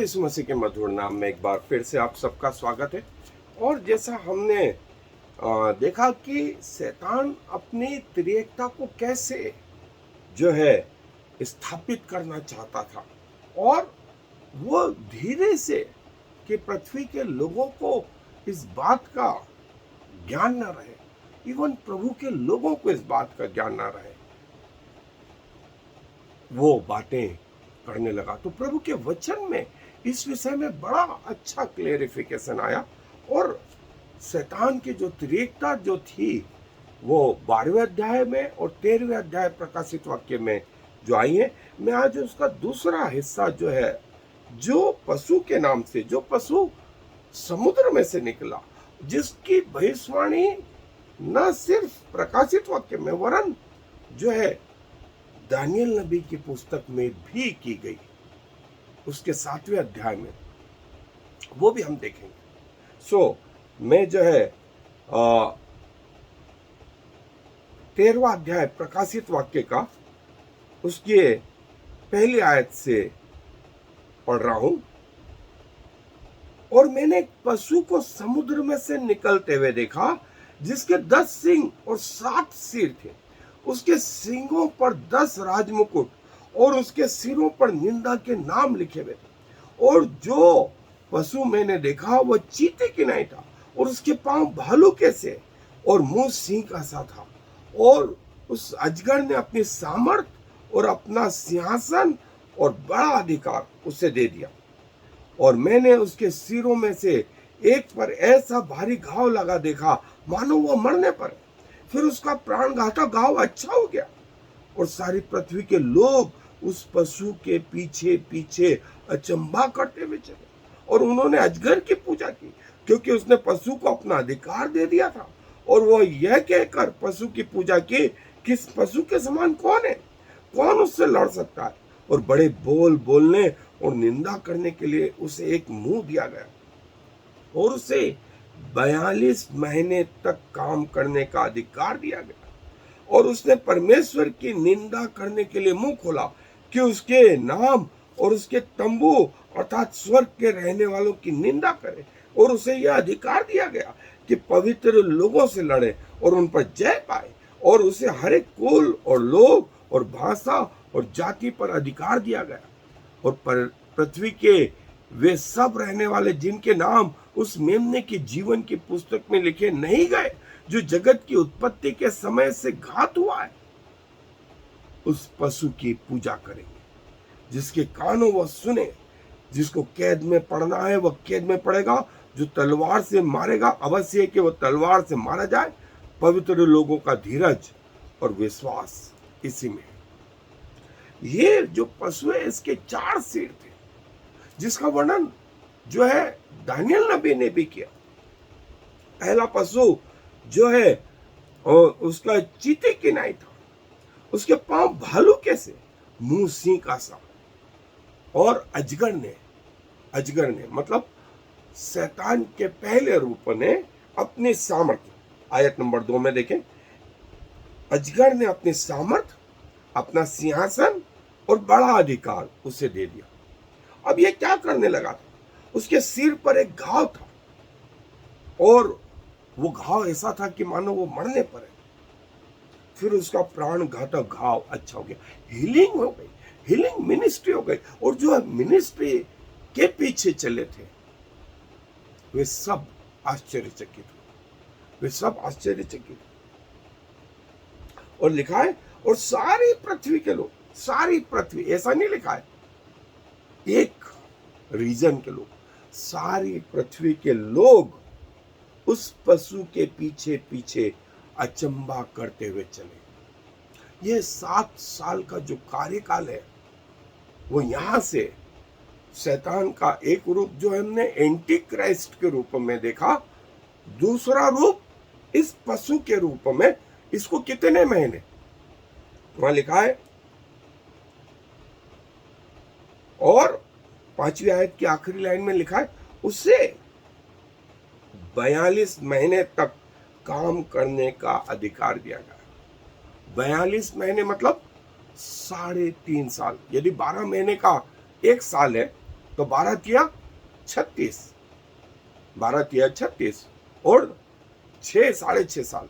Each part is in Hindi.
यीशु मसीह के मधुर नाम में एक बार फिर से आप सबका स्वागत है। और जैसा हमने देखा कि शैतान अपनी त्रिएकता को कैसे जो है स्थापित करना चाहता था, और वो धीरे से कि पृथ्वी के लोगों को इस बात का ज्ञान न रहे, इवन प्रभु के लोगों को इस बात का ज्ञान न रहे, वो बातें करने लगा। तो प्रभु के वचन में इस विषय में बड़ा अच्छा क्लेरिफिकेशन आया, और शैतान की जो त्रिएकता जो थी वो 12वें अध्याय में और 13वें अध्याय प्रकाशित वाक्य में जो आई है। मैं आज उसका दूसरा हिस्सा जो है, जो पशु के नाम से, जो पशु समुद्र में से निकला, जिसकी भविष्यवाणी न सिर्फ प्रकाशित वाक्य में वरन जो है दानियल नबी की पुस्तक में भी की गई, उसके 7वें अध्याय में, वो भी हम देखेंगे। मैं जो है 13वां अध्याय प्रकाशित वाक्य का उसके पहली आयत से पढ़ रहा हूं। और मैंने एक पशु को समुद्र में से निकलते हुए देखा, जिसके 10 सींग और 7 सिर थे। उसके सींगों पर 10 राजमुकुट और उसके सिरों पर निंदा के नाम लिखे हुए थे। और जो पशु मैंने देखा वह चीते की नहीं था, और उसके पांव भालू के से और मुंह सिंह का सा था। और उस अजगर ने अपनी सामर्थ और अपना सिंहासन और बड़ा अधिकार उसे दे दिया। और मैंने उसके सिरों में से एक पर ऐसा भारी घाव लगा देखा, मानो वो मरने पर। फिर उसका प्राणघातक घाव अच्छा हो गया, और सारी पृथ्वी के लोग उस पशु के पीछे पीछे अचंभा करते हुए चले, और उन्होंने अजगर की पूजा की, क्योंकि उसने पशु को अपना अधिकार दे दिया था। और वह यह कहकर पशु की पूजा की, किस पशु के समान कौन है, कौन उससे लड़ सकता है। और बड़े बोल बोलने और निंदा करने के लिए उसे एक मुंह दिया गया, और उसे 42 महीने तक काम करने का अधिकार दिया गया। और उसने परमेश्वर की निंदा करने के लिए मुंह खोला, कि उसके नाम और उसके तंबू अर्थात स्वर्ग के रहने वालों की निंदा करे। और उसे यह अधिकार दिया गया कि पवित्र लोगों से लड़े और उन पर जय पाए। और उसे हर एक कुल और लोग और भाषा और जाति पर अधिकार दिया गया। और पृथ्वी के वे सब रहने वाले जिनके नाम उस मेमने की जीवन की पुस्तक में लिखे नहीं गए, जो जगत की उत्पत्ति के समय से घात हुआ है, उस पशु की पूजा करेंगे। जिसके कानों वह सुने, जिसको कैद में पड़ना है वह कैद में पड़ेगा, जो तलवार से मारेगा अवश्य है कि वह तलवार से मारा जाए। पवित्र लोगों का धीरज और विश्वास इसी में। ये जो पशु है, इसके 4 सिर थे, जिसका वर्णन जो है दानियल नबी ने भी किया। पहला पशु जो है उसका चीते की नाई था, उसके पांव भालू के से, मुंह सिंह का सा। और अजगर ने मतलब शैतान के पहले रूप ने अपनी सामर्थ्य, आयत नंबर 2 में देखें, अजगर ने अपनी सामर्थ्य, अपना सिंहासन और बड़ा अधिकार उसे दे दिया। अब ये क्या करने लगा था, उसके सिर पर एक घाव था, और वो घाव ऐसा था कि मानो वो मरने पर है। फिर उसका प्राणघातक घाव अच्छा हो गया, हीलिंग हो गई, हीलिंग मिनिस्ट्री हो गई। और जो मिनिस्ट्री के पीछे चले थे वे सब आश्चर्यचकित हुए, और लिखा है, और सारी पृथ्वी के लोग, सारी पृथ्वी, ऐसा नहीं लिखा है एक रीजन के लोग, सारी पृथ्वी के लोग उस पशु के पीछे पीछे अचंभा करते हुए चले। यह 7 साल का जो कार्यकाल है, वो यहां से शैतान का एक रूप जो हमने एंटी क्राइस्ट के रूप में देखा, दूसरा रूप इस पशु के रूप में। इसको कितने महीने, वहां लिखा है, और 5वीं आयत की आखिरी लाइन में लिखा है, उसे 42 महीने तक काम करने का अधिकार दिया गया। 42 महीने मतलब 3.5 साल। यदि 12 महीने का 1 साल है तो 12 तिया 36, 12 तिया 36 और 6 6.5 साल,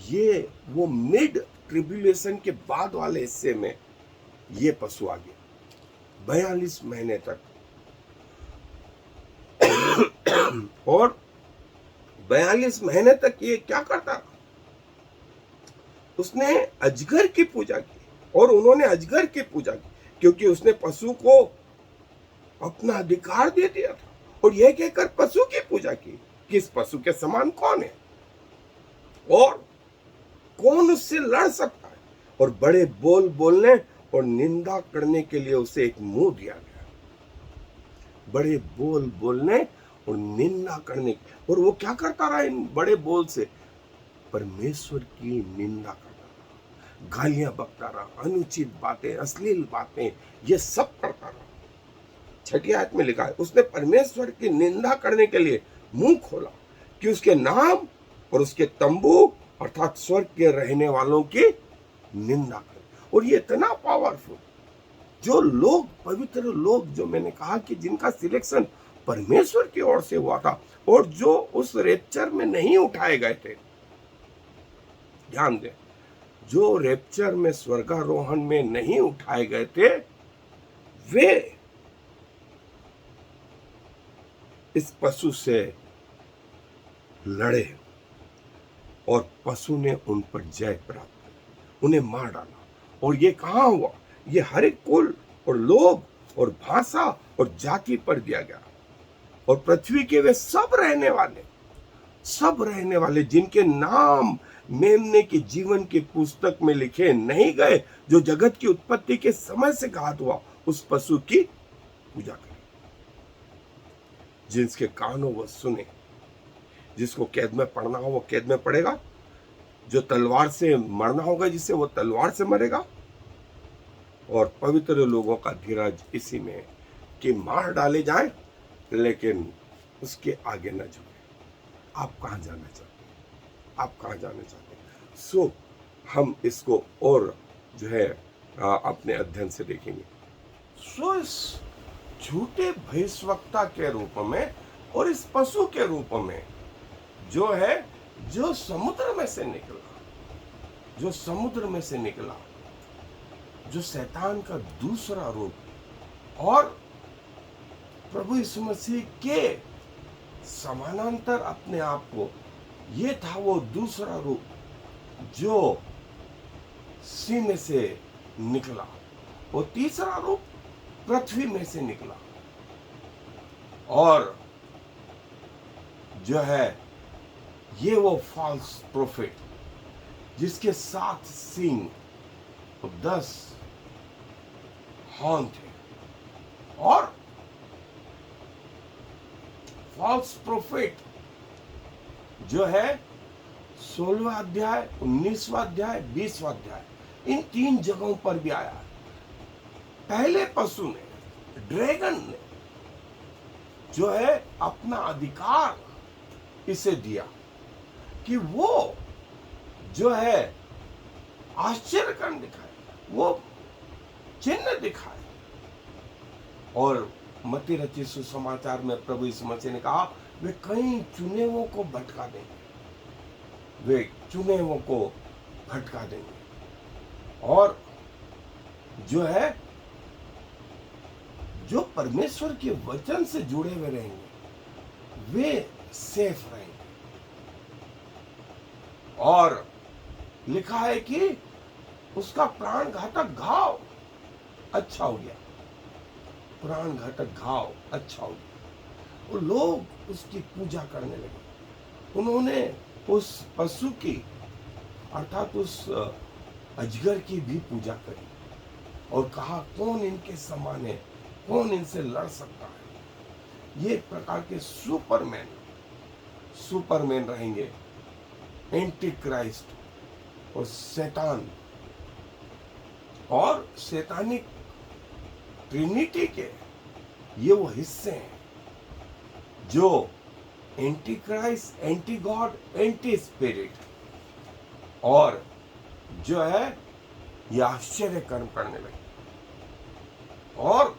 ये वो मिड ट्रिब्यूलेशन के बाद वाले हिस्से में ये पशु आ गया 42 महीने तक। और 42 महीने तक ये क्या करता, उसने अजगर की पूजा की, और उन्होंने अजगर की पूजा की क्योंकि उसने पशु को अपना अधिकार दे दिया था, और यह कहकर पशु की पूजा की कि इस पशु के समान कौन है और कौन उससे लड़ सकता है, और बड़े बोल बोलने और निंदा करने के लिए उसे एक मुंह दिया गया। बड़े बोल बोलने और निंदा करने, और वो क्या करता रहा इन बड़े बोल से, परमेश्वर की निंदा करता रहा, गालियां बकता रहा, अनुचित बातें, अश्लील बातें, ये सब करता रहा। 6 आयत में लिखा है उसने परमेश्वर की निंदा करने के लिए मुंह खोला कि उसके नाम और उसके तंबू अर्थात स्वर्ग के रहने वालों की निंदा करे। और ये इतना पावरफुल, जो लोग पवित्र लोग, जो मैंने कहा कि जिनका सिलेक्शन परमेश्वर की ओर से हुआ था और जो उस रेप्चर में नहीं उठाए गए थे, ध्यान दें, जो रेप्चर में स्वर्गारोहण में नहीं उठाए गए थे, वे इस पशु से लड़े और पशु ने उन पर जय प्राप्त की, उन्हें मार डाला। और ये कहाँ हुआ, ये हर एक कुल और लोग और भाषा और जाति पर दिया गया, और पृथ्वी के वे सब रहने वाले जिनके नाम मेमने की जीवन की पुस्तक में लिखे नहीं गए, जो जगत की उत्पत्ति के समय से घात हुआ, उस पशु की पूजा करें। जिसके कान हो वो सुने, जिसको कैद में पढ़ना हो वो कैद में पढ़ेगा, जो तलवार से मरना होगा जिससे वो तलवार से मरेगा। और पवित्र लोगों का धीरज इसी में है कि मार डाले जाए लेकिन उसके आगे न झुके। आप कहाँ जाना चाहते हैं, आप कहाँ जाना चाहते हैं? सो हम इसको और जो है अपने अध्ययन से देखेंगे। सो इस झूठे भविष्यवक्ता के रूप में और इस पशु के रूप में जो है, जो समुद्र में से निकला, जो शैतान का दूसरा रूप, और प्रभु यीशु मसीह के समानांतर अपने आप को, ये था वो दूसरा रूप जो सी में से निकला। वो तीसरा रूप पृथ्वी में से निकला, और जो है ये वो फॉल्स प्रोफेट जिसके 7 सींग और 10 हॉर्न थे। और फॉल्स प्रोफेट जो है 16वां अध्याय, 19वां अध्याय, 20वां अध्याय, इन 3 जगहों पर भी आया। पहले पशु ने, ड्रैगन ने जो है अपना अधिकार इसे दिया कि वो जो है आश्चर्य करने दिखाए, वो चिन्ह दिखाए। और मत्ती रचित सुसमाचार में प्रभु यीशु मसीह ने कहा वे कई चुने हुओं को भटका देंगे, वे चुने हुओं को भटका देंगे, और जो है जो परमेश्वर के वचन से जुड़े हुए रहेंगे वे सेफ रहेंगे। और लिखा है कि उसका प्राण घातक घाव अच्छा हो गया, प्राण घातक घाव अच्छा हो गया। वो लोग उसकी पूजा करने लगे। उन्होंने उस पशु की अर्थात उस अजगर की भी पूजा करी और कहा कौन इनके समान है, कौन इनसे लड़ सकता है। ये एक प्रकार के सुपरमैन रहेंगे, एंटी क्राइस्ट और शैतान और शैतानिक ट्रिनिटी के ये वो हिस्से हैं जो anti Christ, anti God, anti spirit, और जो है ये आश्चर्य कर्म करने लगे। और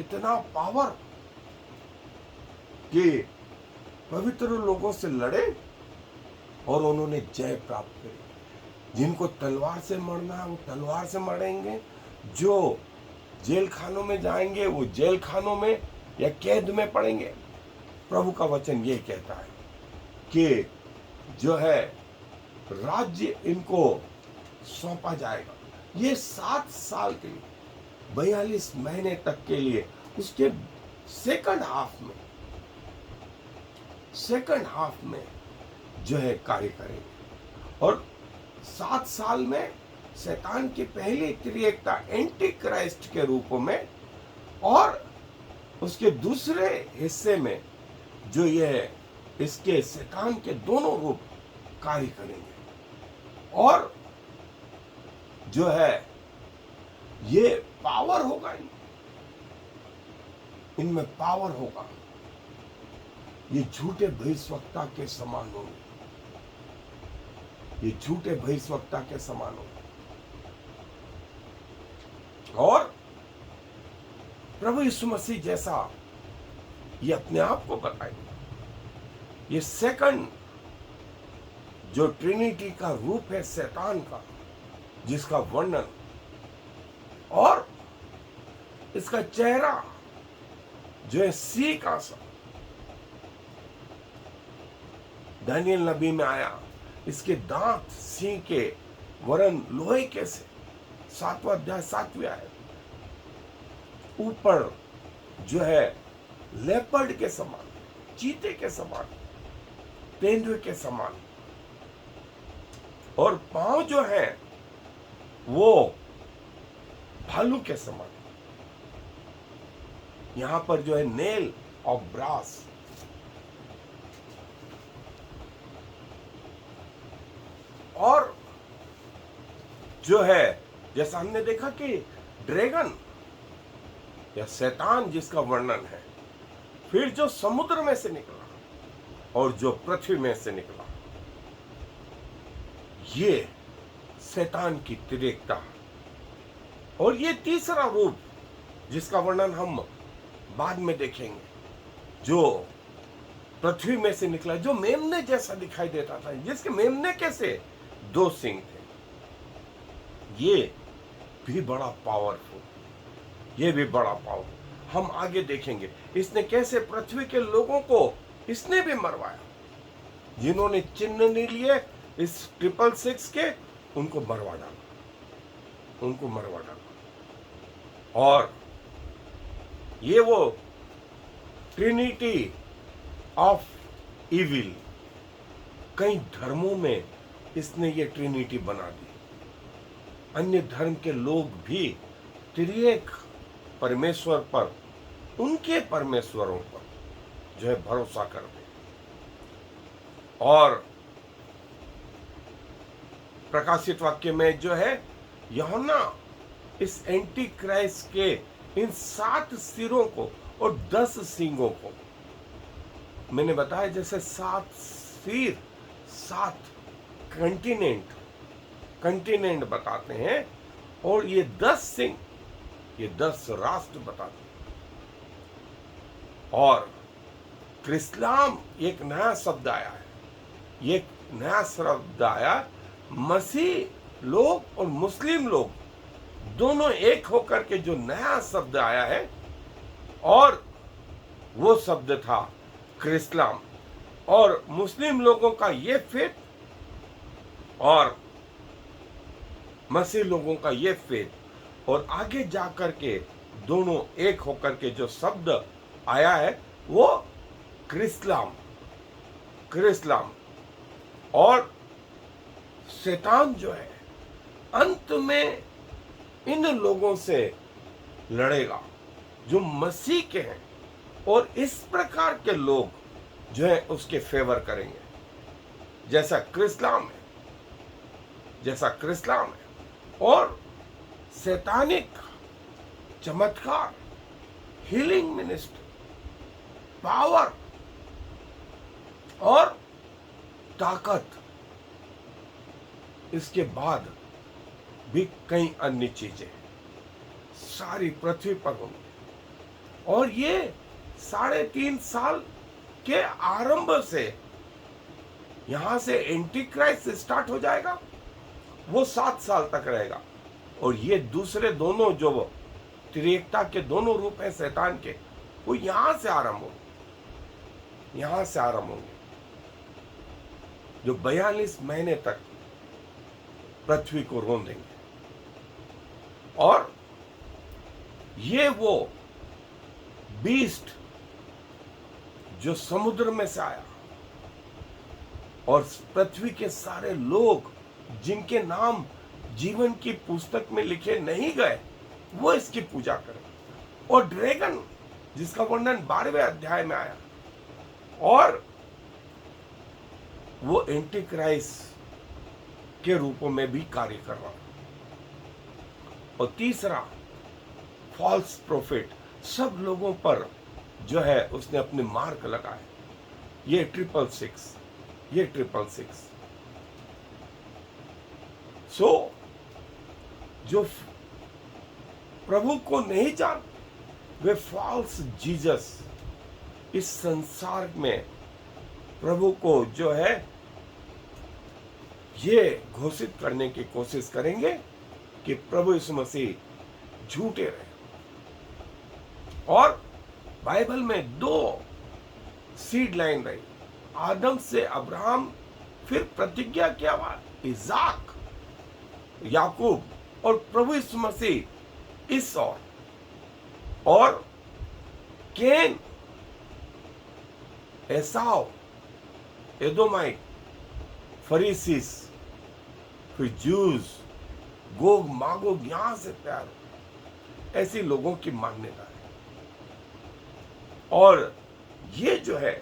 इतना पावर कि पवित्र लोगों से लड़े और उन्होंने जय प्राप्त करी। जिनको तलवार से मरना है वो तलवार से मरेंगे, जो जेल खानों में जाएंगे वो जेल खानों में या कैद में पड़ेंगे। प्रभु का वचन ये कहता है कि जो है राज्य इनको सौंपा जाएगा। ये 7 साल के लिए 42 महीने तक के लिए उसके सेकंड हाफ में जो है कार्य करेंगे। और 7 साल में शैतान की पहली त्रिएकता एंटी क्राइस्ट के रूप में, और उसके दूसरे हिस्से में जो ये इसके शैतान के दोनों रूप कार्य करेंगे। और जो है ये पावर होगा, इनमें पावर होगा। ये झूठे भविष्यवक्ता के समान होंगे, ये झूठे भविष्यवक्ता के समान होंगे। और प्रभु यीशु मसीह जैसा ये अपने आप को बताएंगे। ये सेकंड जो ट्रिनिटी का रूप है शैतान का, जिसका वर्णन और इसका चेहरा जो है सिंह का सा, दानियल नबी में आया, इसके दांत सिंह के वरन लोहे के से, 7वां अध्याय 7वीं आयत। ऊपर जो है लेपर्ड के समान, चीते के समान, तेंदुए के समान, और पांव जो है वो भालू के समान। यहां पर जो है नेल ऑफ ब्रास, और जो है जैसा हमने देखा कि ड्रैगन या शैतान जिसका वर्णन है, फिर जो समुद्र में से निकला और जो पृथ्वी में से निकला, ये शैतान की त्रिएकता। और ये तीसरा रूप जिसका वर्णन हम बाद में देखेंगे, जो पृथ्वी में से निकला, जो मेमने जैसा दिखाई देता था, जिसके मेमने कैसे 2 सिंग थे। ये भी बड़ा पावरफुल, ये भी बड़ा पावर हम आगे देखेंगे। इसने कैसे पृथ्वी के लोगों को इसने भी मरवाया, जिन्होंने चिन्ह नहीं लिए इस 666 के, उनको मरवा डाला, उनको मरवा डाला। और ये वो ट्रिनिटी ऑफ इविल, कई धर्मों में इसने ये ट्रिनिटी बना दी। अन्य धर्म के लोग भी त्रिएक परमेश्वर पर, उनके परमेश्वरों पर जो है भरोसा करते। और प्रकाशित वाक्य में जो है यूहन्ना इस एंटी क्राइस्ट के इन 7 सिरों को और 10 सींगों को, मैंने बताया जैसे 7 सिर 7 कंटिनेंट बताते हैं, और ये 10 सिंह ये 10 राष्ट्र बताते हैं। और क्रिस्लाम एक नया शब्द आया है, ये नया शब्द आया, मसीह लोग और मुस्लिम लोग दोनों एक होकर के जो नया शब्द आया है, और वो शब्द था क्रिस्लाम। और मुस्लिम लोगों का ये फेथ और मसीह लोगों का ये फेथ, और आगे जाकर के दोनों एक होकर के जो शब्द आया है वो क्रिस्लाम। और शैतान जो है अंत में इन लोगों से लड़ेगा जो मसीह के हैं, और इस प्रकार के लोग जो है उसके फेवर करेंगे, जैसा क्रिस्लाम है। और शैतानिक चमत्कार, हीलिंग मिनिस्ट्री, पावर और ताकत, इसके बाद भी कई अन्य चीजें सारी पृथ्वी पर होंगी। और ये 3.5 साल के आरंभ से यहां से एंटी क्राइस्ट स्टार्ट हो जाएगा, वो 7 साल तक रहेगा। और ये दूसरे दोनों जो त्रिएकता के दोनों रूप हैं शैतान के, वो यहां से आरंभ होंगे, यहां से आरंभ होंगे, जो 42 महीने तक पृथ्वी को रौंदेंगे। और ये वो बीस्ट जो समुद्र में से आया और पृथ्वी के सारे लोग जिनके नाम जीवन की पुस्तक में लिखे नहीं गए, वो इसकी पूजा करें। और ड्रैगन जिसका वर्णन 12वें अध्याय में आया, और वो एंटी क्राइस्ट के रूपों में भी कार्य कर रहा है। और तीसरा फॉल्स प्रोफेट, सब लोगों पर जो है उसने अपने मार्क लगाए। ये 666, ये 666। सो जो प्रभु को नहीं जान, वे फॉल्स जीसस इस संसार में प्रभु को जो है ये घोषित करने की कोशिश करेंगे कि प्रभु यीशु मसीह झूठे रहे। और बाइबल में 2 सीड लाइन रही, आदम से अब्राहम, फिर प्रतिज्ञा किया बाद इसाक, याकूब, और प्रभु यीशु मसीह इस और केन, एसाव, एदोमाइट, फरीसीस, फिर जूस, गोग मागोग, यहां से प्यार, ऐसे लोगों की मान्यता है। और ये जो है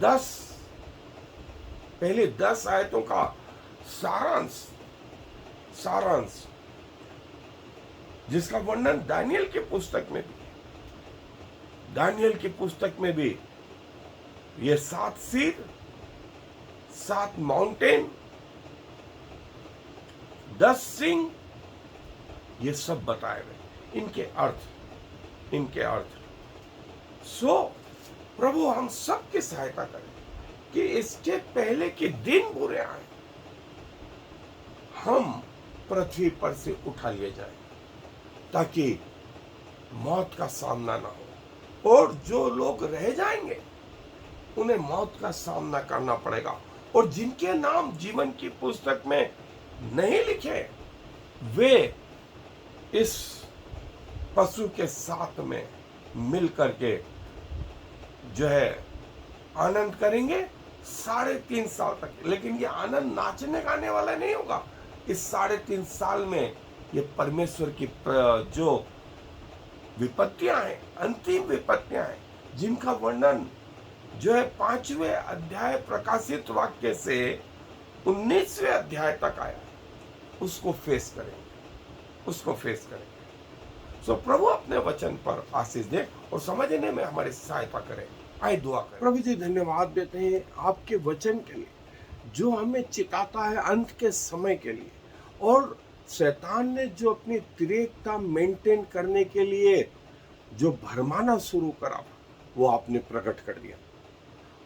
10 आयतों का सारांश जिसका वर्णन दानियल की पुस्तक में भी, दानियल की पुस्तक में भी ये 7 सीर, 7 माउंटेन, 10 सिंह, ये सब बताए गए, इनके अर्थ। सो प्रभु हम सब की सहायता करें कि इसके पहले के दिन बुरे आए, हम पृथ्वी पर से उठा लिए जाए, ताकि मौत का सामना ना हो। और जो लोग रह जाएंगे उन्हें मौत का सामना करना पड़ेगा। और जिनके नाम जीवन की पुस्तक में नहीं लिखे, वे इस पशु के साथ में मिल करके जो है आनंद करेंगे 3.5 साल तक। लेकिन ये आनंद नाचने गाने वाला नहीं होगा। इस 3.5 साल में ये परमेश्वर की जो विपत्तियां हैं, अंतिम विपत्तियां हैं, जिनका वर्णन जो है 5वें अध्याय प्रकाशित वाक्य से 19वें अध्याय तक आया, उसको फेस करेंगे। सो प्रभु अपने वचन पर आशीष दे और समझने में हमारी सहायता करे। आइए दुआ करें। प्रभु जी धन्यवाद देते हैं आपके वचन के लिए, जो हमें चिताता है अंत के समय के लिए। और शैतान ने जो अपनी त्रिएकता मेंटेन करने के लिए जो भरमाना शुरू करा, वो आपने प्रकट कर दिया।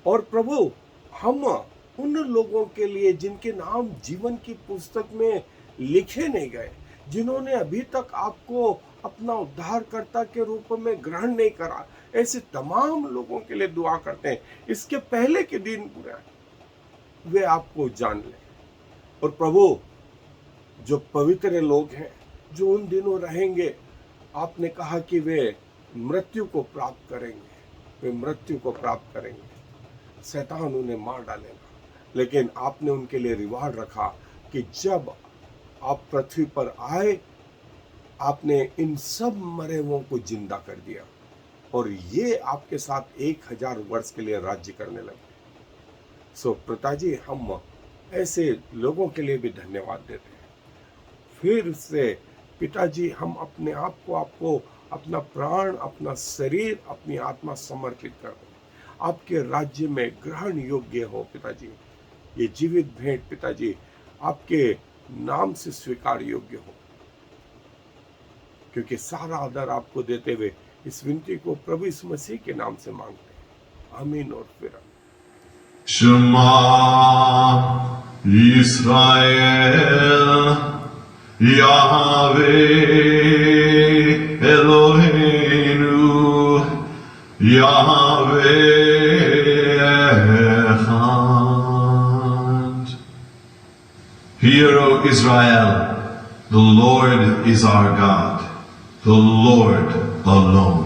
और प्रभु हम उन लोगों के लिए जिनके नाम जीवन की पुस्तक में लिखे नहीं गए, जिन्होंने अभी तक आपको अपना उद्धारकर्ता के रूप में ग्रहण नहीं करा, ऐसे तमाम लोगों के लिए दुआ करते हैं। इसके पहले के दिन पूरे वे आपको जान लें। और प्रभु जो पवित्र लोग हैं, जो उन दिनों रहेंगे, आपने कहा कि वे मृत्यु को प्राप्त करेंगे, शैतान उन्हें मार डालेगा। लेकिन आपने उनके लिए रिवार्ड रखा कि जब आप पृथ्वी पर आए, आपने इन सब मरे हुओं को जिंदा कर दिया, और ये आपके साथ 1000 वर्ष के लिए राज्य करने लगे। सो पिताजी, हम ऐसे लोगों के लिए भी धन्यवाद देते हैं। फिर से पिताजी, हम अपने आप को आपको अपना प्राण, अपना शरीर, अपनी आत्मा समर्पित कर दें, आपके राज्य में ग्रहण योग्य हो पिताजी। ये जीवित भेंट पिताजी आपके नाम से स्वीकार योग्य हो। क्योंकि सारा आदर आपको देते हुए इस विनती को प्रभु यीशु मसीह के नाम से मांगते हैं, आमीन और फिर आमीन। Shema Yisrael Yahweh Eloheinu Yahweh Echad. Hear, O Israel, the Lord is our God, the Lord alone.